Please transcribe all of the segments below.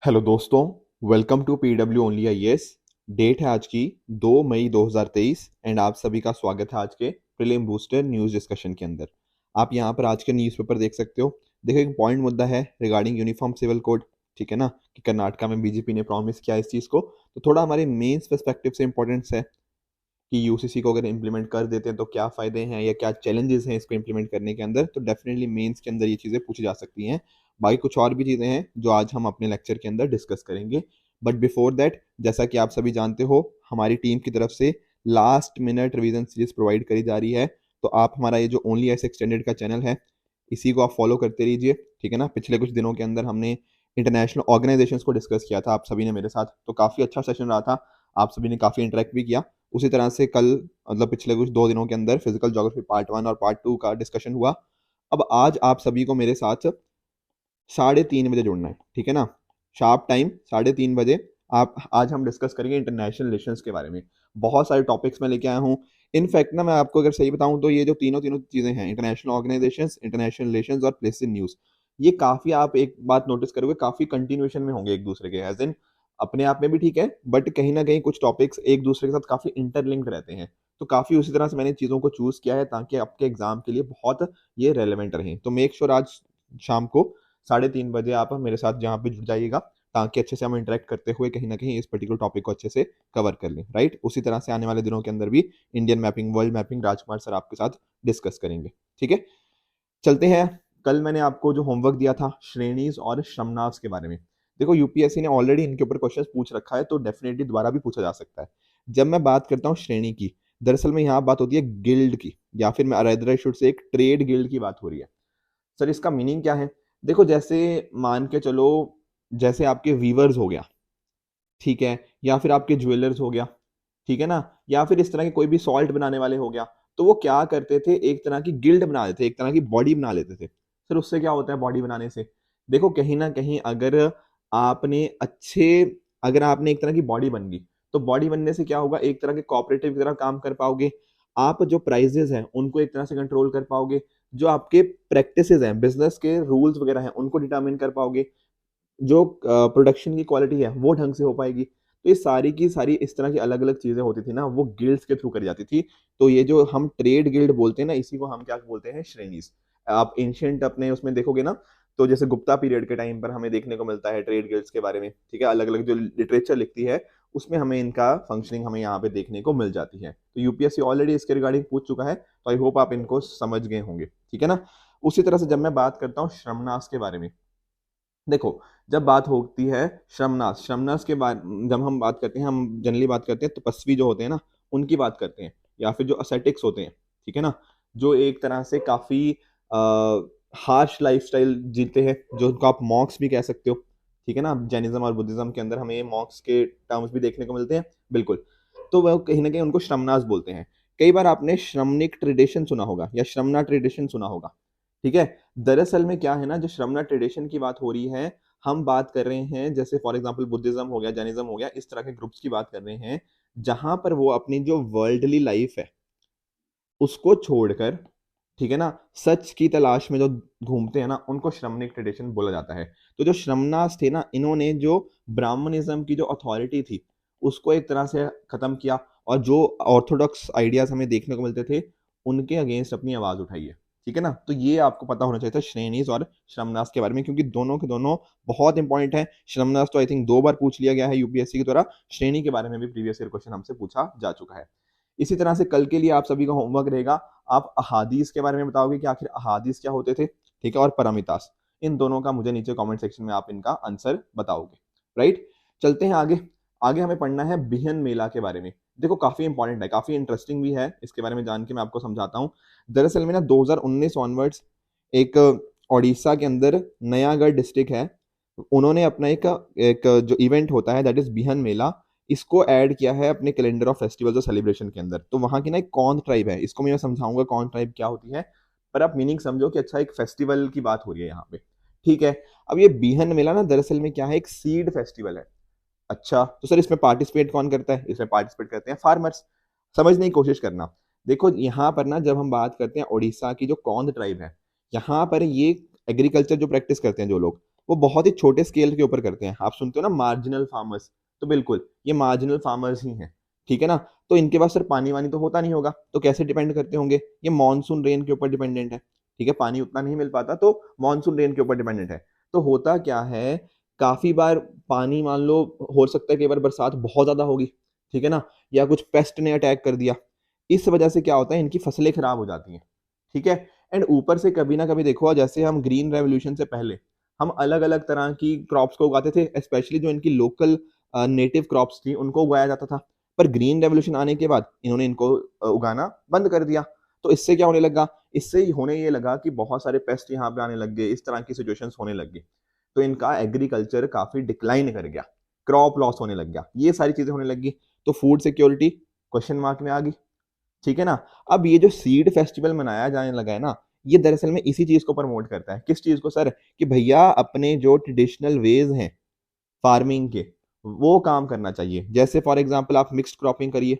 Hello दोस्तों, welcome to PW only IAS. Date है आज की 2 मई 2023 एंड आप सभी का स्वागत है आज के प्रीलिम बूस्टर न्यूज़ डिस्कशन के अंदर। आप यहां पर आज के न्यूज़पेपर देख सकते हो। देखो, एक पॉइंट मुद्दा है रिगार्डिंग यूनिफॉर्म सिविल कोड। ठीक है ना, कि कर्नाटका में बीजेपी ने प्रॉमिस किया इस चीज़ को, तो थोड़ा हमारे मेंस पर्सपेक्टिव से इंपॉर्टेंस है कि यूसीसी को अगर इम्प्लीमेंट कर देते हैं तो क्या फ़ायदे हैं या क्या चैलेंजेस हैं इसको इम्प्लीमेंट करने के अंदर। तो डेफिनेटली मेंस के अंदर ये चीज़ें पूछी जा सकती हैं। बाकी कुछ और भी चीज़ें हैं जो आज हम अपने लेक्चर के अंदर डिस्कस करेंगे। बट बिफोर दैट, जैसा कि आप सभी जानते हो, हमारी टीम की तरफ से last minute revision series provide करी जा रही है। तो आप हमारा ये जो ओनली एस एक्सटेंडेड का चैनल है, इसी को आप फॉलो करते रहिए। ठीक है ना, पिछले कुछ दिनों के अंदर हमने इंटरनेशनल ऑर्गेनाइजेशंस को डिस्कस किया था आप सभी ने मेरे साथ, तो काफ़ी अच्छा सेशन रहा था। आप सभी ने काफ़ी इंटरेक्ट भी किया। उसी तरह से कल, मतलब पिछले कुछ 2 दिनों के अंदर, फिजिकल ज्योग्राफी पार्ट 1 और पार्ट 2 का डिस्कशन हुआ। अब आज आप सभी को मेरे साथ 3:30 बजे जुड़ना है। ठीक है ना, शार्प टाइम 3:30 बजे। आप आज हम डिस्कस करेंगे इंटरनेशनल रिलेशंस के बारे में। बहुत सारे टॉपिक्स मैं लेके आया हूँ। इनफैक्ट ना, मैं आपको अगर सही बताऊं तो ये जो तीनों तीनों चीज़ें हैं, इंटरनेशनल ऑर्गेनाइजेशंस, इंटरनेशनल रिलेशंस और प्लेस इन न्यूज़, ये काफ़ी, आप एक बात नोटिस करोगे, काफ़ी कंटिन्यूएशन में होंगे एक दूसरे के, एज इन अपने आप में भी ठीक है, बट कहीं ना कहीं कुछ टॉपिक्स एक दूसरे के साथ काफ़ी इंटरलिंक्ड रहते हैं। तो काफ़ी उसी तरह से मैंने चीज़ों को चूज़ किया है ताकि आपके एग्जाम के लिए बहुत ये रेलेवेंट रहें। तो मेक श्योर आज शाम को 3:30 बजे आप मेरे साथ जहाँ पे जुड़ जाइएगा, ताकि अच्छे से हम इंटरेक्ट करते हुए कहीं ना कहीं इस पर्टिकुलर टॉपिक को अच्छे से कवर कर लें। राइट, उसी तरह से आने वाले दिनों के अंदर भी इंडियन मैपिंग, वर्ल्ड मैपिंग राजकुमार सर आपके साथ डिस्कस करेंगे। ठीक है, चलते हैं। कल मैंने आपको जो होमवर्क दिया था श्रेणीज और श्रमनास के बारे में, देखो यूपीएससी ने ऑलरेडी इनके ऊपर क्वेश्चन पूछ रखा है, तो डेफिनेटली दोबारा भी पूछा जा सकता है। जब मैं बात करता हूँ श्रेणी की, दरअसल में यहाँ बात होती है गिल्ड की, या फिर मैं रादर आई शुड से एक ट्रेड गिल्ड की बात हो रही है। सर इसका मीनिंग क्या है? देखो, जैसे मान के चलो, जैसे आपके वीवर्स हो गया, ठीक है, या फिर आपके ज्वेलर्स हो गया, ठीक है ना, या फिर इस तरह के कोई भी सॉल्ट बनाने वाले हो गया, तो वो क्या करते थे, एक तरह की गिल्ड बना लेते थे, एक तरह की बॉडी बना लेते थे। सर उससे क्या होता है बॉडी बनाने से? देखो, कहीं ना कहीं आपने अच्छे अगर आपने एक तरह की बॉडी बन गई, तो बॉडी बनने से क्या होगा, एक तरह के कोऑपरेटिव की तरह काम कर पाओगे। आप जो प्राइजेस हैं उनको एक तरह से कंट्रोल कर पाओगे। जो आपके प्रैक्टिसेस हैं, बिजनेस के रूल्स वगैरह हैं, उनको डिटरमिन कर पाओगे। जो प्रोडक्शन की क्वालिटी है वो ढंग से हो पाएगी। तो ये सारी की सारी इस तरह की अलग अलग चीजें होती थी ना, वो गिल्ड्स के थ्रू करी जाती थी। तो ये जो हम ट्रेड गिल्ड बोलते हैं ना, इसी को हम क्या बोलते हैं, श्रेणीज। आप एंशियंट अपने उसमें देखोगे ना, तो जैसे गुप्ता पीरियड के टाइम पर हमें देखने को मिलता है ट्रेड गिल्ड्स के बारे में। ठीक है, अलग अलग जो लिटरेचर लिखती है उसमें हमें इनका फंक्शनिंग हमें यहाँ पे देखने को मिल जाती है। तो यूपीएससी ऑलरेडी इसके रिगार्डिंग पूछ चुका है, तो आई होप आप इनको समझ गए होंगे। ठीक है ना। उसी तरह से जब मैं बात करता हूँ श्रमनाश के बारे में, देखो, जब बात होती है श्रमनाश, श्रमनाश के बाद जब हम बात करते हैं, हम जनरली बात करते हैं तपस्वी जो होते हैं ना, उनकी बात करते हैं, या फिर जो असेटिक्स होते हैं। ठीक है ना, जो एक तरह से काफी हार्श लाइफस्टाइल जीते हैं, जो उनको आप मॉक्स भी कह सकते हो। ठीक है ना, जैनिज्म और बुद्धिज्म के अंदर हमें मॉक्स के टर्म्स भी देखने को मिलते हैं, बिल्कुल। तो वह कहीं ना कहीं उनको श्रमनाश बोलते हैं। कई बार आपने श्रमनिक ट्रेडिशन सुना होगा या श्रमना ट्रेडिशन सुना होगा। ठीक है, दरअसल में क्या है ना, जो श्रमणा ट्रेडिशन की बात हो रही है, हम बात कर रहे हैं, जैसे फॉर एग्जांपल बुद्धिज्म हो गया, जैनिज्म हो गया, इस तरह के ग्रुप्स की बात कर रहे हैं, जहां पर वो अपनी जो वर्ल्डली लाइफ है उसको छोड़कर, ठीक है ना, सच की तलाश में जो घूमते हैं ना, उनको श्रमणिक ट्रेडिशन बोला जाता है। तो जो श्रमणास थे ना, इन्होंने जो ब्राह्मणिज्म की जो अथॉरिटी थी उसको एक तरह से खत्म किया, और जो ऑर्थोडॉक्स आइडियाज हमें देखने को मिलते थे उनके अगेंस्ट अपनी आवाज उठाई है। ठीक है ना, तो ये आपको पता होना चाहिए था श्रेणीज और श्रमनास के बारे में, क्योंकि दोनों के दोनों बहुत इंपॉर्टेंट है। श्रमनास तो आई थिंक 2 बार पूछ लिया गया है यूपीएससी के द्वारा, श्रेणी के बारे में भी प्रीवियस ईयर क्वेश्चन हमसे पूछा जा चुका है। इसी तरह से कल के लिए आप सभी का होमवर्क रहेगा, आप अहादीस के बारे में बताओगे कि आखिर अहादीस क्या होते थे। ठीक है, और परमितास, इन दोनों का मुझे नीचे कमेंट सेक्शन में आप इनका आंसर बताओगे। राइट, चलते हैं आगे। आगे हमें पढ़ना है बिहन मेला के बारे में। देखो, काफी इंपॉर्टेंट है, काफी इंटरेस्टिंग भी है, इसके बारे में जान के मैं आपको समझाता हूँ। दरअसल में ना 2019 ऑनवर्ड्स एक ओडिशा के अंदर नयागढ़ डिस्ट्रिक्ट है, उन्होंने अपना एक एक जो इवेंट होता है दैट इज बिहन मेला, इसको ऐड किया है अपने कैलेंडर ऑफ फेस्टिवल्स और सेलिब्रेशन के अंदर। तो वहाँ की ना एक कौन ट्राइब है, इसको मैं समझाऊंगा कौन ट्राइब क्या होती है, पर आप मीनिंग समझो कि अच्छा एक फेस्टिवल की बात हो रही है यहाँ पे। ठीक है, अब ये बिहन मेला ना दरअसल में क्या है, एक सीड फेस्टिवल है। अच्छा, तो सर इसमें पार्टिसिपेट कौन करता है? इसमें पार्टिसिपेट करते हैं फार्मर्स। समझने की कोशिश करना। देखो, यहाँ पर ना जब हम बात करते हैं उड़ीसा की जो कौंद ट्राइब है, यहाँ पर ये एग्रीकल्चर जो प्रैक्टिस करते हैं जो लोग, वो बहुत ही छोटे स्केल के ऊपर करते हैं। आप सुनते हो ना मार्जिनल फार्मर्स, तो बिल्कुल ये मार्जिनल फार्मर्स ही हैं, ठीक है ना। तो इनके पास सर पानी वानी तो होता नहीं होगा, तो कैसे डिपेंड करते होंगे, ये मानसून रेन के ऊपर डिपेंडेंट है, ठीक है। पानी उतना नहीं मिल पाता तो मानसून रेन के ऊपर डिपेंडेंट है। तो होता क्या है, काफी बार पानी मान लो, हो सकता है कई बार बरसात बहुत ज्यादा होगी, ठीक है ना, या कुछ पेस्ट ने अटैक कर दिया, इस वजह से क्या होता है इनकी फसलें खराब हो जाती हैं, ठीक है। एंड ऊपर से कभी ना कभी देखो, जैसे हम ग्रीन रेवोल्यूशन से पहले हम अलग अलग तरह की क्रॉप्स को उगाते थे, स्पेशली जो इनकी लोकल नेटिव क्रॉप्स थी उनको उगाया जाता था। पर ग्रीन रेवोल्यूशन आने के बाद इन्होंने इनको उगाना बंद कर दिया। तो इससे क्या होने लगा, इससे होने ये लगा कि बहुत सारे पेस्ट यहाँ पे आने लग गए, इस तरह की सिचुएशंस होने लग गई। तो इनका एग्रीकल्चर काफी डिक्लाइन कर गया, क्रॉप लॉस होने लग गया, ये सारी चीजें होने लगी। तो फूड सिक्योरिटी क्वेश्चन मार्क में आ गई, ठीक है ना। अब ये जो सीड फेस्टिवल मनाया जाने लगा है ना, ये दरअसल में इसी चीज को प्रमोट करता है। किस चीज को सर, कि भैया अपने जो ट्रेडिशनल वेज हैं फार्मिंग के, वो काम करना चाहिए। जैसे फॉर एग्जांपल आप मिक्स्ड क्रॉपिंग करिए,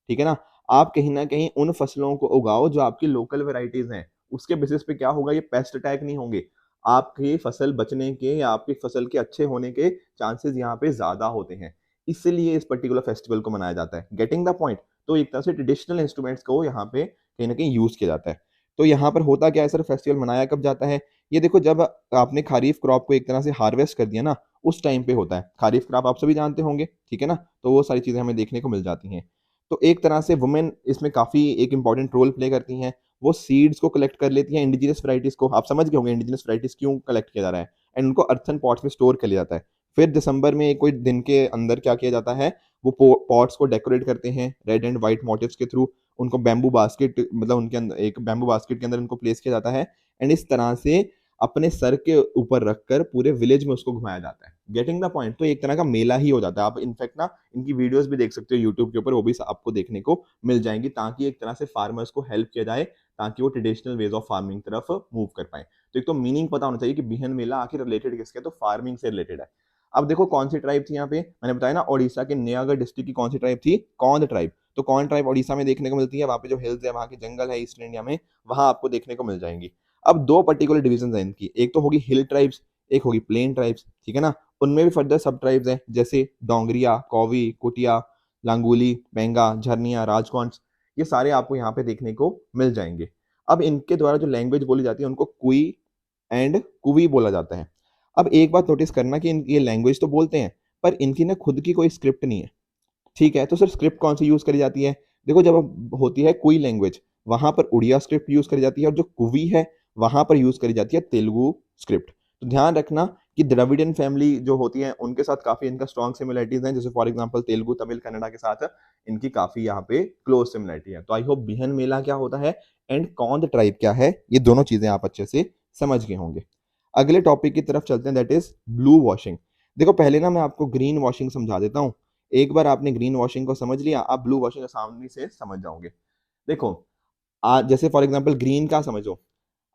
ठीक है ना। आप कहीं ना कहीं उन फसलों को उगाओ जो आपकी लोकल वेराइटीज हैं, उसके बेसिस पे क्या होगा, ये पेस्ट अटैक नहीं होंगे, आपकी फसल बचने के या आपकी फसल के अच्छे होने के चांसेस यहाँ पे ज्यादा होते हैं। इसलिए इस पर्टिकुलर फेस्टिवल को मनाया जाता है, गेटिंग द पॉइंट। तो एक तरह से ट्रेडिशनल इंस्ट्रूमेंट्स को यहाँ पे कहीं ना कहीं यूज किया जाता है। तो यहाँ पर होता क्या है सर, फेस्टिवल मनाया कब जाता है, ये देखो जब आपने खरीफ क्रॉप को एक तरह से हार्वेस्ट कर दिया ना, उस टाइम पे होता है। खरीफ क्रॉप आप सभी जानते होंगे, ठीक है ना। तो वो सारी चीजें हमें देखने को मिल जाती हैं। तो एक तरह से वुमेन इसमें काफी एक इंपॉर्टेंट रोल प्ले करती हैं। वो सीड्स को कलेक्ट कर लेती हैं, इंडिजिनस वैरायटीज को, आप समझ गए होंगे इंडिजिनस वैरायटीज क्यों कलेक्ट किया जा रहा है, एंड उनको अर्थन पॉट्स में स्टोर कर लिया जाता है। फिर दिसंबर में कोई दिन के अंदर क्या किया जाता है, वो पॉट्स को डेकोरेट करते हैं रेड एंड व्हाइट मोटिव्स के थ्रू, उनको बैम्बू बास्केट, मतलब उनके अंदर एक बैम्बू बास्केट के अंदर उनको प्लेस किया जाता है, एंड इस तरह से अपने सर के ऊपर रखकर पूरे विलेज में उसको घुमाया जाता है। Getting the point. तो एक तरह का मेला ही हो जाता है। आप इनफैक्ट ना इनकी वीडियोस भी देख सकते हो यूट्यूब के ऊपर, वो भी आपको देखने को मिल जाएंगी, ताकि एक तरह से फार्मर्स को हेल्प किया जाए, ताकि वो ट्रेडिशनल वेज ऑफ फार्मिंग तरफ मूव कर पाए। तो एक तो मीनिंग पता होना चाहिए कि बिहन मेला आखिर रिलेटेड किसके, तो फार्मिंग से रिलेटेड है। अब देखो कौन सी ट्राइब थी यहाँ पे, मैंने बताया ना ओडिशा के नयागढ़ डिस्ट्रिक्ट की कौन सी ट्राइब थी, कौंद ट्राइब। तो कौन ट्राइब ओडिशा में देखने को मिलती है, वहां पे जो हिल्स है, वहां के जंगल है ईस्ट इंडिया में, वहां आपको देखने को मिल जाएंगी। अब दो पर्टिकुलर डिविजन है इनकी, एक तो होगी हिल ट्राइब्स, एक होगी प्लेन ट्राइब्स, ठीक है ना। उनमें भी फर्दर सब ट्राइब्स हैं, जैसे डोंगरिया, कौवी, कुटिया, लांगुली, बेंगा, झरनिया, राजकोंस, ये सारे आपको यहाँ पे देखने को मिल जाएंगे। अब इनके द्वारा जो लैंग्वेज बोली जाती है उनको कुई एंड कुवी बोला जाता है। अब एक बात नोटिस करना कि ये लैंग्वेज तो बोलते हैं, पर इनकी ना खुद की कोई स्क्रिप्ट नहीं है, ठीक है। तो सर स्क्रिप्ट कौन सी यूज करी जाती है, देखो जब होती है कोई लैंग्वेज, वहां पर उड़िया स्क्रिप्ट यूज करी जाती है, और जो कुवी है वहां पर यूज करी जाती है तेलुगु स्क्रिप्ट। तो ध्यान रखना कि द्रविडियन फैमिली जो होती है उनके साथ काफी इनका स्ट्रॉन्ग सिमिलरिटीज हैं, जैसे फॉर एग्जांपल तेलुगु, तमिल, कन्नड़ा के साथ इनकी काफी यहाँ पे क्लोज सिमिलरिटी है। तो आई होप बिहन मेला क्या होता है एंड कौंद ट्राइब क्या है, ये दोनों चीजें आप अच्छे से समझ गए होंगे। अगले टॉपिक की तरफ चलते हैं, दैट इज ब्लू वॉशिंग। देखो पहले ना मैं आपको ग्रीन वॉशिंग समझा देता हूँ। एक बार आपने ग्रीन वॉशिंग को समझ लिया, आप ब्लू वॉशिंग आसानी से समझ जाओगे। देखो जैसे फॉर एग्जांपल ग्रीन का समझो,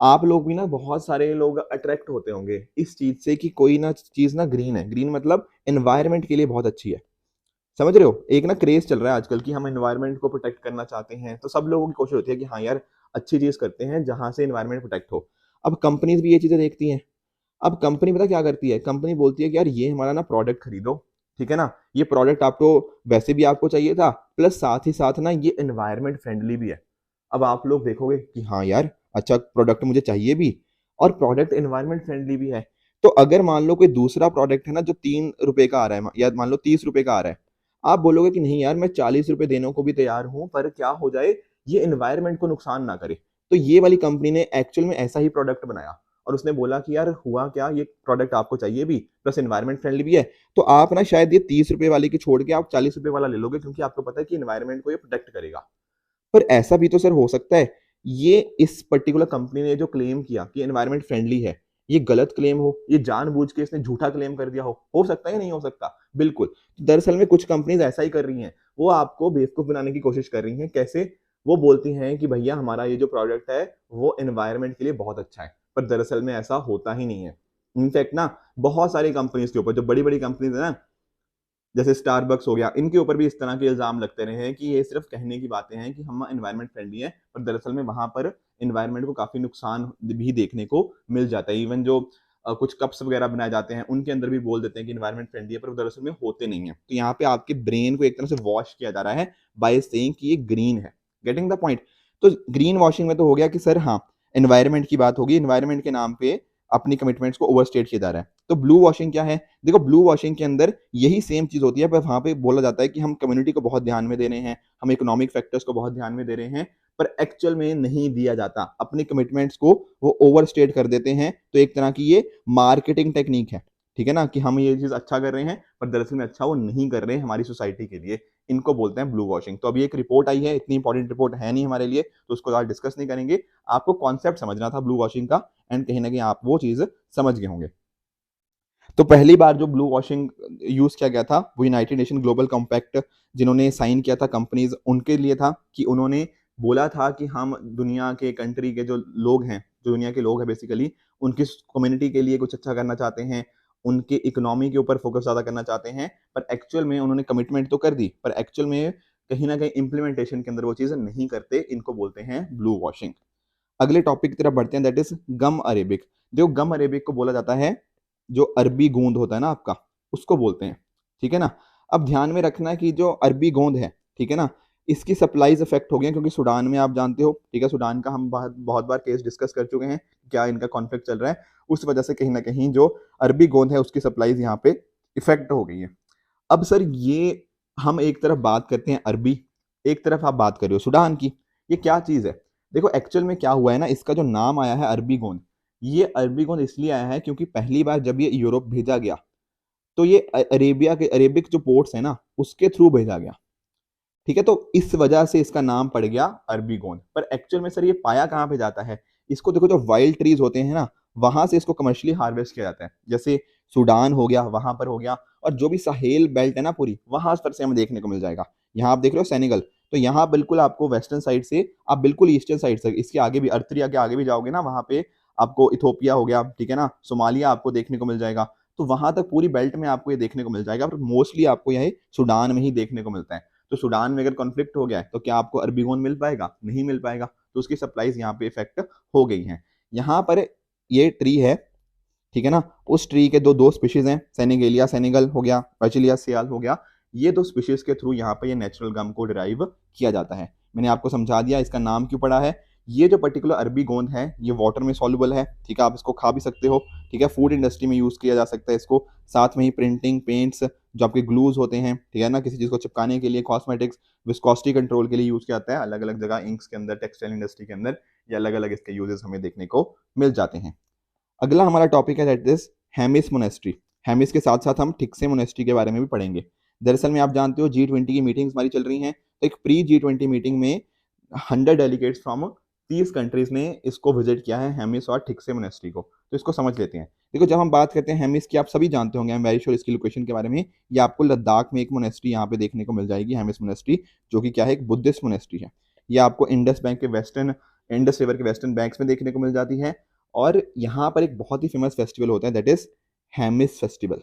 आप लोग भी ना बहुत सारे लोग अट्रैक्ट होते होंगे इस चीज से कि कोई ना चीज ना ग्रीन है, ग्रीन मतलब एनवायरनमेंट के लिए बहुत अच्छी है। समझ रहे हो, एक ना क्रेज चल रहा है आजकल कि हम एनवायरनमेंट को प्रोटेक्ट करना चाहते हैं, तो सब लोगों की कोशिश होती है कि हाँ यार अच्छी चीज करते हैं जहां से एनवायरनमेंट प्रोटेक्ट हो। अब कंपनीज भी ये चीजें देखती हैं। अब कंपनी पता क्या करती है, कंपनी बोलती है कि यार ये हमारा ना प्रोडक्ट खरीदो, ठीक है ना, ये प्रोडक्ट आपको वैसे भी आपको चाहिए था, प्लस साथ ही साथ ना ये एनवायरनमेंट फ्रेंडली भी है। अब आप लोग देखोगे कि हाँ यार अच्छा प्रोडक्ट मुझे चाहिए भी, और प्रोडक्ट एनवायरनमेंट फ्रेंडली भी है। तो अगर मान लो कोई दूसरा प्रोडक्ट है ना जो 3 रुपए का आ रहा है, या मान लो 30 रुपए का आ रहा है, आप बोलोगे कि नहीं यार मैं 40 रुपए देने को भी तैयार हूं, पर क्या हो जाए ये एनवायरनमेंट को नुकसान ना करे। तो ये वाली कंपनी ने एक्चुअल में ऐसा ही प्रोडक्ट बनाया, और उसने बोला कि यार हुआ क्या, ये प्रोडक्ट आपको चाहिए भी, प्लस एनवायरनमेंट फ्रेंडली भी है, तो आप ना शायद ये 30 रुपए वाले की छोड़ के आप 40 रुपए वाला ले लोगे, क्योंकि आपको पता है कि एनवायरनमेंट को ये प्रोटेक्ट करेगा। पर ऐसा भी तो सर हो सकता है, ये इस पर्टिकुलर कंपनी ने जो क्लेम किया कि एनवायरनमेंट फ्रेंडली है, ये गलत क्लेम हो, ये जानबूझ के इसने झूठा क्लेम कर दिया हो सकता है या नहीं हो सकता, बिल्कुल। तो दरअसल में कुछ कंपनीज ऐसा ही कर रही हैं, वो आपको बेवकूफ बनाने की कोशिश कर रही हैं। कैसे, वो बोलती हैं कि भैया हमारा ये जो प्रोडक्ट है वो एनवायरनमेंट के लिए बहुत अच्छा है, पर दरअसल में ऐसा होता ही नहीं है। इनफैक्ट ना बहुत सारी कंपनीज के ऊपर, जो बड़ी बड़ी कंपनीज है ना, जैसे स्टारबक्स हो गया, इनके ऊपर भी इस तरह के इल्जाम लगते रहे हैं कि ये सिर्फ कहने की बातें हैं कि हम एनवायरनमेंट फ्रेंडली है, पर दरअसल में वहां पर एनवायरनमेंट को काफी नुकसान भी देखने को मिल जाता है। इवन जो कुछ कप्स वगैरह बनाए जाते हैं उनके अंदर भी बोल देते हैं कि इन्वायरमेंट फ्रेंडली है, पर दरअसल में होते नहीं है। तो यहाँ पे आपके ब्रेन को एक तरह से वॉश किया जा रहा है बाय सेइंग कि ये ग्रीन है। Getting the point? तो ग्रीन वॉशिंग में तो हो गया कि सर हाँ, एनवायरमेंट की बात होगी, एनवायरमेंट के नाम पे अपनी कमिटमेंट्स को ओवरस्टेट किया जा रहा है। तो ब्लू वॉशिंग क्या है? देखो, ब्लू वॉशिंग के अंदर यही सेम चीज होती है, पर वहां पे बोला जाता है कि हम कम्युनिटी को बहुत ध्यान में दे रहे हैं, हम इकोनॉमिक फैक्टर्स को बहुत ध्यान में दे रहे हैं, पर एक्चुअल में नहीं दिया जाता। अपनी कमिटमेंट्स को वो ओवरस्टेट कर देते हैं। तो एक तरह की ये मार्केटिंग टेक्निक है, ठीक है ना, कि हम ये चीज अच्छा कर रहे हैं पर दरअसल में अच्छा वो नहीं कर रहे हैं हमारी सोसाइटी के लिए। इनको बोलते हैं ब्लू वॉशिंग। तो अभी एक रिपोर्ट आई है, इतनी इंपॉर्टेंट रिपोर्ट है नहीं हमारे लिए, तो उसको आज डिस्कस नहीं करेंगे। आपको कॉन्सेप्ट समझना था ब्लू वॉशिंग का, एंड कहीं ना कहीं आप वो चीज समझ गए होंगे। तो पहली बार जो ब्लू वॉशिंग यूज किया गया था वो यूनाइटेड नेशन ग्लोबल कॉम्पैक्ट जिन्होंने साइन किया था कंपनीज, उनके लिए था। कि उन्होंने बोला था कि हम दुनिया के कंट्री के जो लोग हैं, जो दुनिया के लोग हैं बेसिकली, उनकी कम्युनिटी के लिए कुछ अच्छा करना चाहते हैं, उनके इकोनॉमी के ऊपर फोकस ज्यादा करना चाहते हैं। पर एक्चुअल में उन्होंने कमिटमेंट तो कर दी, पर एक्चुअल में कहीं ना कहीं इंप्लीमेंटेशन के अंदर वो चीजें नहीं करते। इनको बोलते हैं ब्लू वॉशिंग। अगले टॉपिक की तरफ बढ़ते हैं, दैट इज गम अरेबिक। देखो, गम अरेबिक को बोला जाता है जो अरबी गोंद होता है ना आपका, उसको बोलते हैं, ठीक है ना। अब ध्यान में रखना कि जो अरबी गोंद है, ठीक है ना, इसकी सप्लाईज इफेक्ट हो गई हैं, क्योंकि सूडान में आप जानते हो, ठीक है, सूडान का हम बहुत बहुत बार केस डिस्कस कर चुके हैं, क्या इनका कॉन्फ्लिक्ट चल रहा है। उस वजह से कहीं ना कहीं जो अरबी गोंद है उसकी सप्लाईज यहाँ पे इफेक्ट हो गई है। अब सर ये, हम एक तरफ बात करते हैं अरबी, एक तरफ आप बात कर रहे हो सूडान की, ये क्या चीज है? देखो, एक्चुअल में क्या हुआ है ना, इसका जो नाम आया है अरबी गोंद, ये अरबी गोंद इसलिए आया है क्योंकि पहली बार जब ये यूरोप भेजा गया, तो ये अरेबिया के, अरेबिक जो पोर्ट्स है ना, उसके थ्रू भेजा गया, ठीक है। तो इस वजह से इसका नाम पड़ गया अरबी गोंद। पर एक्चुअल में सर ये पाया कहाँ पे जाता है? इसको देखो, जो वाइल्ड ट्रीज होते हैं ना, वहां से इसको कमर्शियली हार्वेस्ट किया जाता है। जैसे सूडान हो गया, वहां पर हो गया, और जो भी साहेल बेल्ट है ना पूरी, वहां पर से हमें देखने को मिल जाएगा। यहाँ आप देख रहे हो सेनेगल, तो यहाँ बिल्कुल आपको वेस्टर्न साइड से, आप बिल्कुल ईस्टर्न साइड से, इसके आगे भी अर्थरिया के आगे भी जाओगे ना, वहां पे आपको इथोपिया हो गया, ठीक है ना, सोमालिया आपको देखने को मिल जाएगा। तो वहां तक पूरी बेल्ट में आपको ये देखने को मिल जाएगा, पर मोस्टली आपको यह सूडान में ही देखने को मिलता है। तो सूडान में अगर कॉन्फ्लिक्ट हो गया है, तो क्या आपको अरबी गोंद मिल पाएगा? नहीं मिल पाएगा। तो उसकी सप्लाईज यहाँ पे इफेक्ट हो गई हैं। यहाँ पर ये ट्री है, ठीक है ना, उस ट्री के दो दो स्पीशीज हैं, सेनेगेलिया सेनेगल हो गया, वर्चिलिया सियाल हो गया। ये दो स्पीशीज के थ्रू यहाँ पे ये नेचुरल गम को डिराइव किया जाता है। मैंने आपको समझा दिया इसका नाम क्यों पड़ा है। ये जो पर्टिकुलर अरबी गोंद है, ये वाटर में सॉल्युबल है, ठीक है, आप इसको खा भी सकते हो, ठीक है, फूड इंडस्ट्री में यूज किया जा सकता है इसको। साथ में ही प्रिंटिंग, पेंट्स, जो आपके ग्लूज होते हैं, ठीक है ना, किसी चीज को चिपकाने के लिए, कॉस्मेटिक्स, विस्कोसिटी कंट्रोल के लिए यूज किया जाता है अलग अलग जगह, इंक्स के अंदर, टेक्सटाइल इंडस्ट्री के अंदर, ये अलग अलग इसके यूजेस हमें देखने को मिल जाते हैं। अगला हमारा टॉपिक है that is Hemis monastery. Hemis के साथ साथ हम ठिक्से मोनेस्ट्री के बारे में भी पढ़ेंगे। दरअसल में आप जानते हो G20 की मीटिंग्स हमारी चल रही हैं, तो एक प्री G20 मीटिंग में 100 डेलीगेट्स फ्रॉम 30 कंट्रीज ने इसको विजिट किया है, हेमिस और ठिक्से मोनेस्ट्री को। तो इसको समझ लेते हैं। देखो, जब हम बात करते हैं हेमिस की, आप सभी जानते होंगे, आई एम वेरी श्योर इसकी लोकेशन के बारे में। ये आपको लद्दाख में एक मोनेस्ट्री यहाँ पे देखने को मिल जाएगी, हेमिस मोनेस्ट्री, जो कि क्या है, एक बुद्धिस्ट मोनेस्ट्री है। ये आपको इंडस बैंक के वेस्टर्न, इंडस रिवर के वेस्टर्न बैंक्स में देखने को मिल जाती है। और यहाँ पर एक बहुत ही फेमस फेस्टिवल होता है, दैट इज हेमिस फेस्टिवल,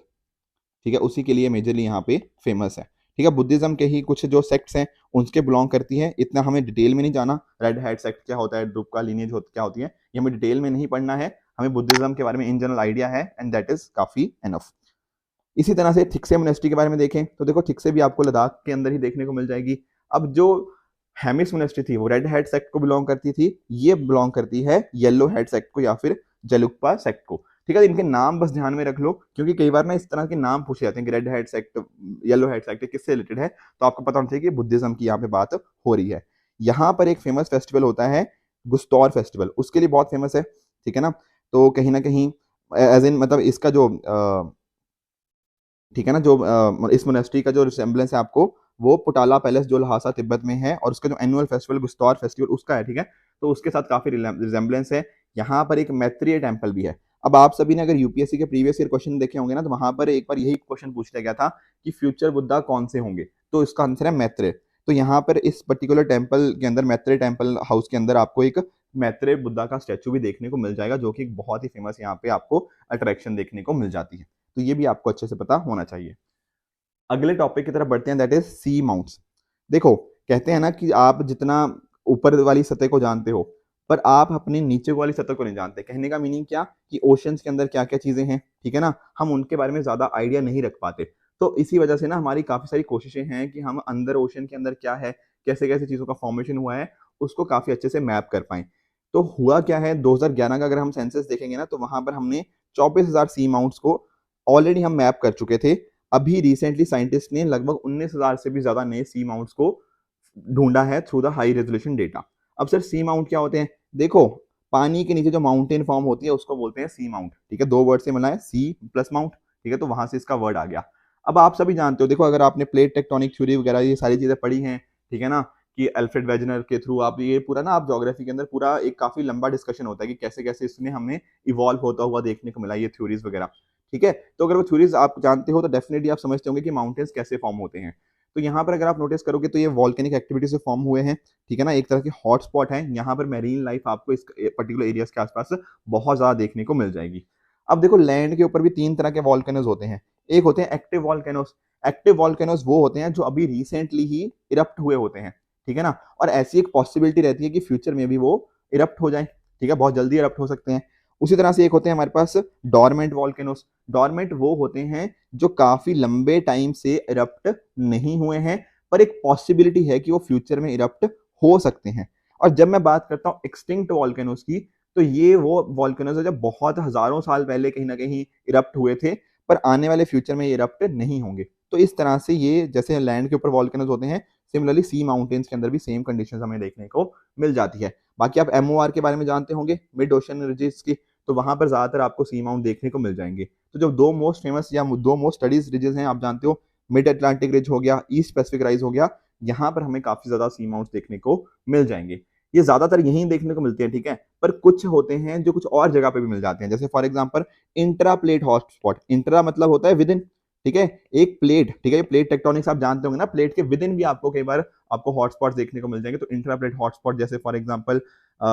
ठीक है, उसी के लिए मेजरली यहाँ पे फेमस है, ठीक है। बुद्धिज्म के ही कुछ जो सेक्ट्स हैं उनके बिलोंग करती है, इतना हमें डिटेल में नहीं जाना। रेड हैट सेक्ट क्या होता है, ड्रुप का लीनेज क्या होती है, ये हमें डिटेल में नहीं पढ़ना है। हमें बुद्धिज्म के बारे में इन जनरल आइडिया है, एंड दैट इज काफी एनफ। इसी तरह से थिक्से मोनेस्ट्री के बारे में देखें तो देखो, थिक्से भी आपको लद्दाख के अंदर ही देखने को मिल जाएगी। अब जो हेमिस मोनेस्ट्री थी वो रेड हेड सेक्ट को बिलोंग करती थी, ये बिलोंग करती है येलो हेड सेक्ट को या फिर जेलुकपा सेक्ट को, ठीक है। इनके नाम बस ध्यान में रख लो, क्योंकि कई बार ना इस तरह के नाम पूछे जाते हैं कि red head sect, yellow head sect किससे रिलेटेड है, तो आपको पता होना चाहिए कि बुद्धिज्म की यहाँ पे बात हो रही है। यहाँ पर एक फेमस फेस्टिवल होता है गुस्तौर फेस्टिवल, उसके लिए बहुत फेमस है, ठीक है ना। तो कहीं ना कहीं एज इन मतलब इसका जो ठीक है ना, जो इस मोनेस्ट्री का जो रिसेम्बलेंस है आपको, वो पुटाला पैलेस जो लहासा तिब्बत में है, और उसका जो एनुअल फेस्टिवल गुस्तौर फेस्टिवल उसका है, ठीक है। तो उसके साथ काफी रिजेम्बलेंस है। यहाँ पर एक मैत्रेय टेम्पल भी है। अब आप सभी ने अगर यूपीएससी के प्रीवियस ईयर क्वेश्चन देखे होंगे ना, तो वहां पर एक बार यही क्वेश्चन पूछ लिया गया था कि फ्यूचर बुद्धा कौन से होंगे, तो इसका आंसर है मैत्रेय। तो यहाँ पर इस पर्टिकुलर टेम्पल के अंदर, मैत्रेय टेम्पल हाउस के अंदर, आपको एक मैत्रेय बुद्धा का स्टैचू भी देखने को मिल जाएगा, जो कि एक बहुत ही फेमस यहाँ पे आपको अट्रैक्शन देखने को मिल जाती है। तो ये भी आपको अच्छे से पता होना चाहिए। अगले टॉपिक की तरफ बढ़ते हैं, दैट इज सी माउंट्स। देखो, कहते हैं ना कि आप जितना ऊपर वाली सतह को जानते हो, पर आप अपने नीचे वाली सतह को नहीं जानते। कहने का मीनिंग क्या कि ओशंस के अंदर क्या क्या चीजें हैं, ठीक है ना, हम उनके बारे में ज्यादा आइडिया नहीं रख पाते। तो इसी वजह से ना हमारी काफी सारी कोशिशें हैं कि हम अंदर ओशन के अंदर क्या है, कैसे कैसे चीजों का फॉर्मेशन हुआ है, उसको काफी अच्छे से मैप कर पाए। तो हुआ क्या है, 2011 का अगर हम सेंसस देखेंगे ना, तो वहां पर हमने 24,000 सी माउंट्स को ऑलरेडी हम मैप कर चुके थे। अभी रिसेंटली साइंटिस्ट ने लगभग 19,000 से भी ज्यादा नए सी माउंट्स को ढूंढा है through the high resolution data. अब सर सी माउंट क्या होते हैं? देखो, पानी के नीचे जो माउंटेन फॉर्म होती है उसको बोलते हैं सी माउंट, ठीक है, दो वर्ड से मिला है, सी प्लस माउंट, ठीक है, तो वहां से इसका वर्ड आ गया। अब आप सभी जानते हो, देखो अगर आपने प्लेट टेक्टोनिक थ्योरी वगैरह ये सारी चीजें पढ़ी हैं, ठीक है ना, कि अल्फ्रेड वेजनर के थ्रू आप ये पूरा ना, आप ज्योग्राफी के अंदर पूरा एक काफी लंबा डिस्कशन होता है कि कैसे कैसे इसने हमें इवॉल्व होता हुआ देखने को मिला ये थ्योरीज वगैरह, ठीक है। तो अगर वो थ्योरीज आप जानते हो तो डेफिनेटली आप समझते होंगे कि माउंटेन्स कैसे फॉर्म होते हैं। तो यहाँ पर अगर आप नोटिस करोगे तो ये वॉल्केनिक एक्टिविटी से फॉर्म हुए हैं, ठीक है ना, एक तरह के हॉटस्पॉट है। यहाँ पर मैरीन लाइफ आपको इस पर्टिकुलर एरियाज के आसपास बहुत ज्यादा देखने को मिल जाएगी। अब देखो, लैंड के ऊपर भी तीन तरह के वॉल्केनोज होते हैं। एक होते हैं एक्टिव वॉल्केनोज। एक्टिव वॉल्केनोज वो होते हैं जो अभी रिसेंटली ही इरप्ट हुए होते हैं, ठीक है ना, और ऐसी एक पॉसिबिलिटी रहती है कि फ्यूचर में भी वो इरप्ट हो जाए, ठीक है, बहुत जल्दी इरप्ट हो सकते हैं। उसी तरह से एक होते हैं हमारे पास डॉर्मेंट वॉल्केनोज। डॉर्मेंट वो होते हैं जो काफी लंबे टाइम से इरप्ट नहीं हुए हैं, पर एक पॉसिबिलिटी है कि वो फ्यूचर में इरप्ट हो सकते हैं। और जब मैं बात करता हूँ एक्सटिंक्ट वॉल्केनोज की, तो ये वो वॉल्केनोज है जब बहुत हजारों साल पहले कहीं ना कहीं इरप्ट हुए थे, पर आने वाले फ्यूचर में ये इरप्ट नहीं होंगे। तो इस तरह से ये जैसे लैंड के ऊपर वॉल्केनोज होते हैं, सिमिलरली सी माउंटेन्स के अंदर भी सेम कंडीशंस हमें देखने को मिल जाती है। बाकी आप एमओआर के बारे में जानते होंगे, मिड ओशन रिजेस की, तो वहां पर ज्यादातर आपको सी माउंट देखने को मिल जाएंगे। तो जो दो मोस्ट फेमस या दो मोस्ट स्टडीज रिजेस हैं, आप जानते हो, मिड अटलांटिक रिज हो गया, ईस्ट पैसिफिक राइज हो गया, यहाँ पर हमें काफी ज्यादा सी माउंट्स देखने को मिल जाएंगे। ये ज्यादातर यहीं देखने को मिलते हैं, ठीक है, पर कुछ होते हैं जो कुछ और जगह पे भी मिल जाते हैं। जैसे for example intra plate hotspot. Intra मतलब होता है विद इन, ठीक है, एक प्लेट, ठीक है, प्लेट टेक्टोनिक्स आप जानते होंगे ना, प्लेट के विद इन भी आपको कई बार आपको हॉटस्पॉट देखने को मिल जाएंगे। तो इंट्रा प्लेट हॉटस्पॉट जैसे फॉर एग्जांपल,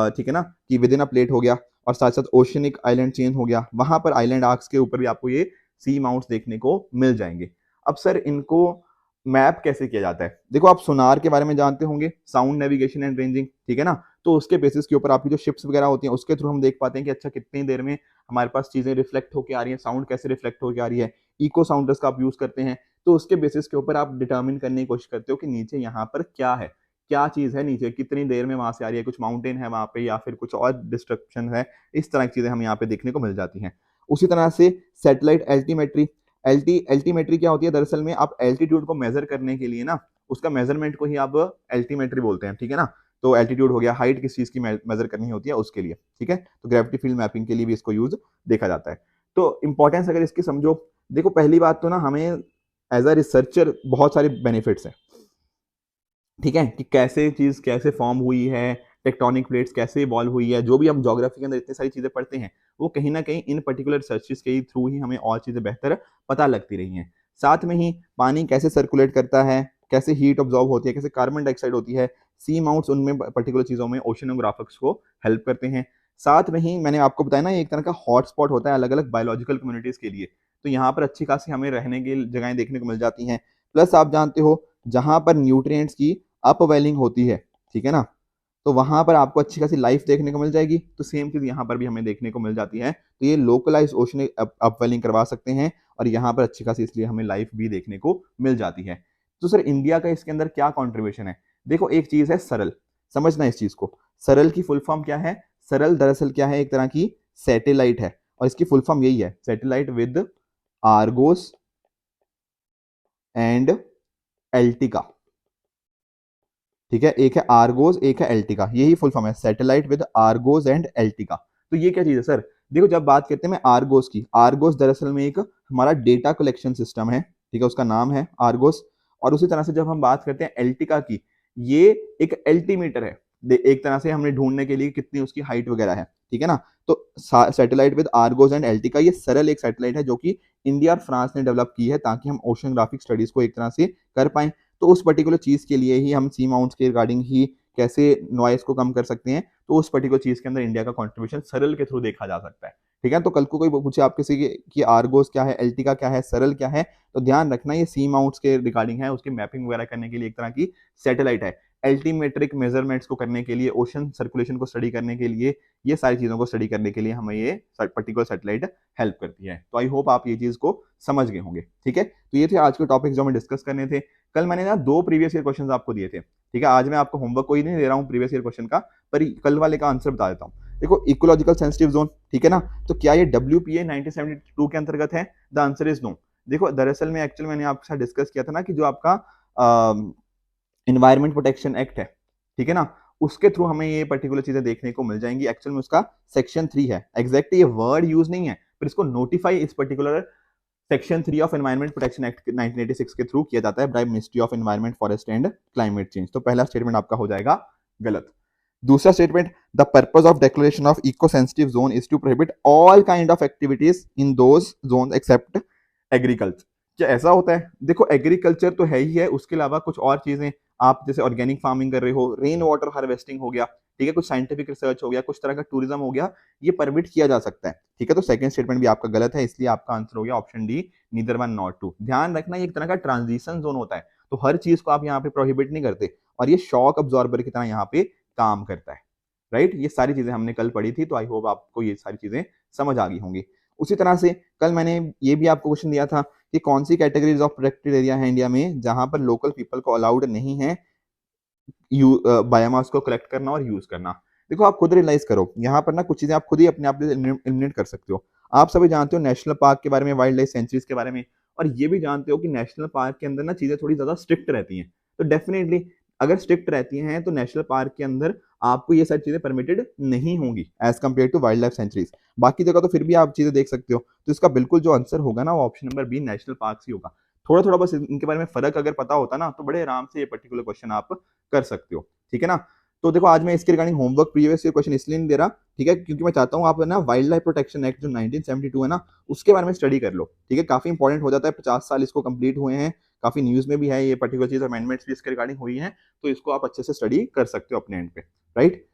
ठीक है ना, कि विद इन अ प्लेट हो गया, और साथ साथ ओशनिक आइलैंड चेन हो गया, वहां पर आइलैंड आर्क्स के ऊपर भी आपको ये सी माउंट्स देखने को मिल जाएंगे। अब सर इनको मैप कैसे किया जाता है? देखो, आप सोनार के बारे में जानते होंगे, साउंड नेविगेशन एंड रेंजिंग, ठीक है ना, तो उसके बेसिस के ऊपर आपकी जो शिप्स वगैरह होती हैं उसके थ्रू हम देख पाते हैं कि अच्छा कितनी देर में हमारे पास चीजें रिफ्लेक्ट होकर आ रही है, साउंड कैसे रिफ्लेक्ट होकर आ रही है। इको साउंडर्स का आप यूज करते हैं, तो उसके बेसिस के ऊपर आप डिटर्मिन करने की कोशिश करते हो कि नीचे यहाँ पर क्या है, क्या चीज है नीचे, कितनी देर में वहां से आ रही है, कुछ माउंटेन है वहां पे या फिर कुछ और डिस्ट्रक्शन है। इस तरह की चीजें हम यहाँ पे देखने को मिल जाती हैं। उसी तरह से सैटेलाइट एल्टीमेट्री। एल्टीमेट्री क्या होती है? दरअसल में आप एल्टीट्यूड को मेजर करने के लिए ना, उसका मेजरमेंट को ही आप एल्टीमेट्री बोलते हैं, ठीक है ना। तो एल्टीट्यूड हो गया, हाइट किस चीज की मेजर करनी होती है उसके लिए, ठीक है, तो ग्रेविटी फील्ड मैपिंग के लिए भी इसको यूज देखा जाता है। तो इंपॉर्टेंस अगर इसकी समझो, देखो पहली बात तो ना, हमें एज अ रिसर्चर बहुत सारे बेनिफिट्स हैं, ठीक है, कि कैसे चीज कैसे फॉर्म हुई है, टेक्टोनिक प्लेट्स कैसे इवॉल्व हुई है, जो भी हम ज्योग्राफी के अंदर इतनी सारी चीजें पढ़ते हैं, वो कहीं ना कहीं इन पर्टिकुलर रिसर्चेस के थ्रू ही हमें और चीजें बेहतर पता लगती रही हैं। साथ में ही पानी कैसे सर्कुलेट करता है, कैसे हीट ऑब्जॉर्व होती है, कैसे कार्बन डाइऑक्साइड होती है, सी माउंट्स उनमें पर्टिकुलर चीजों में ओशनोग्राफिक्स को हेल्प करते हैं। साथ में ही मैंने आपको बताया ना, ये एक तरह का हॉटस्पॉट होता है अलग अलग बायोलॉजिकल कम्युनिटीज के लिए, तो यहाँ पर अच्छी खासी हमें रहने की जगहें देखने को मिल जाती हैं। प्लस आप जानते हो, जहां पर न्यूट्रिएंट्स की अपवेलिंग होती है, ठीक है ना, तो वहां पर आपको अच्छी खासी लाइफ देखने को मिल जाएगी। तो सेम चीज यहाँ पर भी हमें देखने को मिल जाती है। तो ये लोकलाइज ओशनिक अपवेलिंग करवा सकते हैं, और यहाँ पर अच्छी खासी इसलिए हमें लाइफ भी देखने को मिल जाती है। तो सर इंडिया का इसके अंदर क्या कॉन्ट्रीब्यूशन है? देखो, एक चीज है सरल, समझना इस चीज को। सरल की फुल फॉर्म क्या है? सरल दरअसल क्या है, एक तरह की सैटेलाइट है, और इसकी फुल फॉर्म यही है, सैटेलाइट विद आर्गोस एंड एल्टिका, ठीक है, एक है आर्गोस एक है एल्टिका, यही फुल फॉर्म है, सैटेलाइट विद आर्गोस एंड एल्टिका। तो ये क्या चीज है सर? देखो, जब बात करते हैं मैं आर्गोस की, आर्गोस दरअसल में एक हमारा डेटा कलेक्शन सिस्टम है, ठीक है, उसका नाम है आर्गोस। और उसी तरह से जब हम बात करते हैं एल्टिका की, ये एक एल्टीमीटर है, एक तरह से हमने ढूंढने के लिए कितनी उसकी हाइट वगैरह है, ठीक है ना। तो सैटेलाइट विद आर्गोस एंड एल्टिका, ये सरल एक सैटेलाइट है जो कि इंडिया और फ्रांस ने डेवलप की है, ताकि हम ओशनोग्राफिक स्टडीज को एक तरह से कर पाए। तो उस पर्टिकुलर चीज के लिए ही हम सी माउंट्स के रिगार्डिंग ही कैसे नॉइस को कम कर सकते हैं, तो उस पर्टिकुलर चीज के अंदर इंडिया का कंट्रीब्यूशन सरल के थ्रू देखा जा सकता है, ठीक है। तो कल को कोई पूछे आपके से कि आर्गोस क्या है, एल्टिका क्या है, सरल क्या है, तो ध्यान रखना ये सी माउंट्स के रिगार्डिंग है, उसकी मैपिंग वगैरह करने के लिए एक तरह की सैटेलाइट है। एल्टीमेट्रिक मेजरमेंट्स को करने के लिए, ओशन सर्कुलेशन को स्टडी करने के लिए, ये सारी चीजों को स्टडी करने के लिए हमें ये पर्टिकुलर सैटेलाइट हेल्प करती है। तो आई होप आप ये चीज को समझ गए होंगे। ठीक है, तो ये थे आज के टॉपिक जो हमें डिस्कस करने थे। कल मैंने ना 2 प्रीवियस ईयर क्वेश्चन आपको दिए थे। ठीक है, आज मैं आपको होमवर्क कोई नहीं दे रहा हूँ प्रीवियस ईयर क्वेश्चन का, पर कल वाले का आंसर बता देता हूँ। देखो, इकोलॉजिकल सेंसिटिव जोन, ठीक है ना, तो क्या ये WPA 1972 के अंतर्गत है? The answer is no. देखो, दरअसल में एक्चुअली मैंने आपके साथ डिस्कस किया था ना कि जो आपका एनवायरमेंट प्रोटेक्शन एक्ट है, ठीक है ना, उसके थ्रू हमें ये पर्टिकुलर चीजें देखने को मिल जाएंगी। एक्चुअल में उसका सेक्शन 3 है, एग्जैक्टली ये वर्ड यूज नहीं है, पर इसको नोटिफाई इस particular section 3 of environment protection act 1986 के थ्रू किया जाता है by ministry of environment, forest and climate change. तो पहला स्टेटमेंट आपका हो जाएगा गलत। दूसरा statement, the purpose of declaration of eco sensitive zone is to prohibit all kind of activities in those zone except agriculture. क्या ऐसा होता है? देखो, एग्रीकल्चर तो है ही है, उसके अलावा कुछ और चीजें, आप जैसे ऑर्गेनिक फार्मिंग कर रहे हो, रेन वाटर हार्वेस्टिंग हो गया, ठीक है, कुछ साइंटिफिक रिसर्च हो गया, कुछ तरह का टूरिज्म हो गया, ये परमिट किया जा सकता है। ठीक है, तो सेकंड स्टेटमेंट भी आपका गलत है, इसलिए आपका आंसर हो गया option D, neither one not two. ध्यान रखना, ये एक तरह का ट्रांजिशन जोन होता है, तो हर चीज को आप यहाँ पे प्रोहिबिट नहीं करते, और ये शॉक अब्जॉर्बर की तरह यहाँ पे काम करता है। राइट, ये सारी चीजें हमने कल पढ़ी थी, तो आई होप आपको ये सारी चीजें समझ आ गई होंगी। उसी तरह से कल मैंने ये भी आपको क्वेश्चन दिया था कि कौन सी कैटेगरीज ऑफ प्रोटेक्टेड एरिया है इंडिया में जहां पर लोकल पीपल को अलाउड नहीं है बायोमास को कलेक्ट करना और यूज करना। देखो, आप खुद रियलाइज करो, यहाँ पर ना कुछ चीजें आप खुद ही अपने आप एलिमिनेट कर सकते हो। आप सभी जानते हो नेशनल पार्क के बारे में, वाइल्ड लाइफ सेंचुरीज के बारे में, और ये भी जानते हो कि नेशनल पार्क के अंदर ना चीजें थोड़ी ज्यादा स्ट्रिक्ट रहती हैं। तो डेफिनेटली अगर स्ट्रिक्ट रहती हैं तो नेशनल पार्क के अंदर आपको ये सारी चीजें परमिटेड नहीं होंगी as compare to wild life sanctuaries. बाकी जगह तो फिर भी आप चीजें देख सकते हो। तो इसका बिल्कुल जो आंसर होगा ना, वो option number B, national park ही होगा। थोड़ा थोड़ा बस इनके बारे में फर्क अगर पता होता ना, तो बड़े आराम से ये पर्टिकुलर क्वेश्चन आप कर सकते हो। ठीक है ना, तो देखो, आज मैं इसके regarding homework previous year question इसलिए नहीं दे रहा, ठीक है, क्योंकि मैं चाहता हूँ आप ना वाइल्ड लाइफ प्रोटेक्शन एक्ट जो 1972 है ना, उसके बारे में स्टडी कर लो। ठीक है, काफी इंपॉर्टेंट हो जाता है, 50 साल इसको कंप्लीट हुए हैं, काफी न्यूज में भी है ये पर्टिकुलर चीज, अमेंडमेंट्स भी इसके रिगार्डिंग हुई है, तो इसको आप अच्छे से स्टडी कर सकते हो अपने एंड पे। राइट,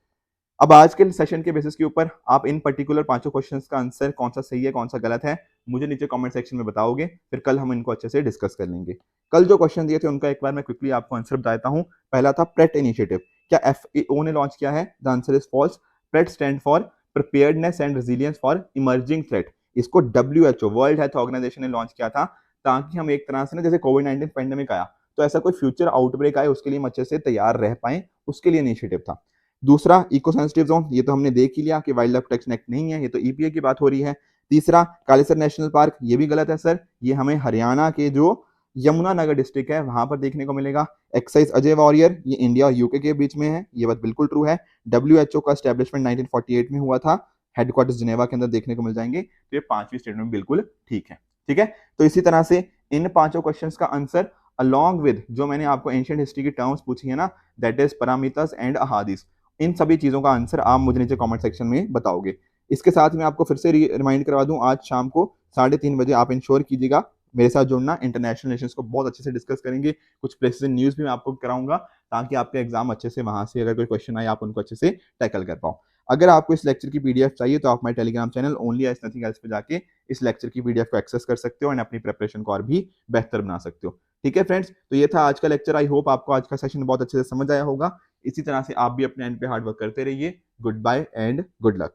अब आज के सेशन के बेसिस के ऊपर आप इन पर्टिकुलर 5 क्वेश्चंस का आंसर कौन सा सही है, कौन सा गलत है, मुझे नीचे कमेंट सेक्शन में बताओगे, फिर कल हम इनको अच्छे से डिस्कस कर लेंगे। कल जो क्वेश्चन दिए थे उनका एक बार मैं क्विकली आपको आंसर बता देता हूं। पहला था प्रेट इनिशिएटिव, क्या FAO ने लॉन्च किया है? The answer is false. PRET stand for preparedness and resilience for emerging threat. इसको WHO, वर्ल्ड हेल्थ ऑर्गेनाइजेशन ने लॉन्च किया था, ताकि हम एक तरह से ना, जैसे कोविड-19 पेंडेमिक आया, तो ऐसा कोई फ्यूचर आउटब्रेक आए उसके लिए हम अच्छे से तैयार रह पाए, उसके लिए इनिशिएटिव था। दूसरा, इको सेंसिटिव जोन, ये तो हमने देख ही लिया कि वाइल्ड लाइफ प्रोटेक्शन एक्ट नहीं है, ये तो EPA की बात हो रही है। तीसरा, कालीसर नेशनल पार्क, ये भी गलत है सर, ये हमें हरियाणा के जो यमुनानगर डिस्ट्रिक्ट है वहां पर देखने को मिलेगा। एक्सरसाइज अजय वॉरियर, ये इंडिया और UK के बीच में है, ये बात बिल्कुल ट्रू है। WHO का एस्टेब्लिशमेंट 1948 में हुआ था, हेडक्वार्टर्स जिनेवा के अंदर देखने को मिल जाएंगे। तो ये 5वीं स्टेटमेंट बिल्कुल ठीक है। ठीक है, तो इसी तरह से इन 5 क्वेश्चंस का आंसर अलॉन्ग विद जो मैंने आपको एंशिएंट हिस्ट्री की टर्म्स पूछी है ना, दैट इज parameters एंड अहादीस, इन सभी चीजों का आंसर आप मुझे नीचे कमेंट सेक्शन में बताओगे। इसके साथ मैं आपको फिर से रिमाइंड करवा दूं, आज शाम को 3:30 बजे आप इंश्योर कीजिएगा मेरे साथ जुड़ना, इंटरनेशनल रिलेशंस को बहुत अच्छे से डिस्कस करेंगे, कुछ प्लेसेस इन न्यूज भी मैं आपको कराऊंगा, ताकि आपका एग्जाम अच्छे से, वहां से अगर कोई क्वेश्चन आए आप उनको अच्छे से टैकल कर पाओ। अगर आपको इस लेक्चर की PDF चाहिए तो आप हमारे telegram channel only as nothing else पे जाके इस लेक्चर की PDF को एक्सेस कर सकते हो एंड अपनी प्रिपरेशन को और भी बेहतर बना सकते हो। ठीक है फ्रेंड्स, तो ये था आज का लेक्चर। आई होप आपको आज का सेशन बहुत अच्छे से समझ आया होगा। इसी तरह से आप भी अपने एंड पे हार्ड वर्क करते रहिए। Good bye and good luck.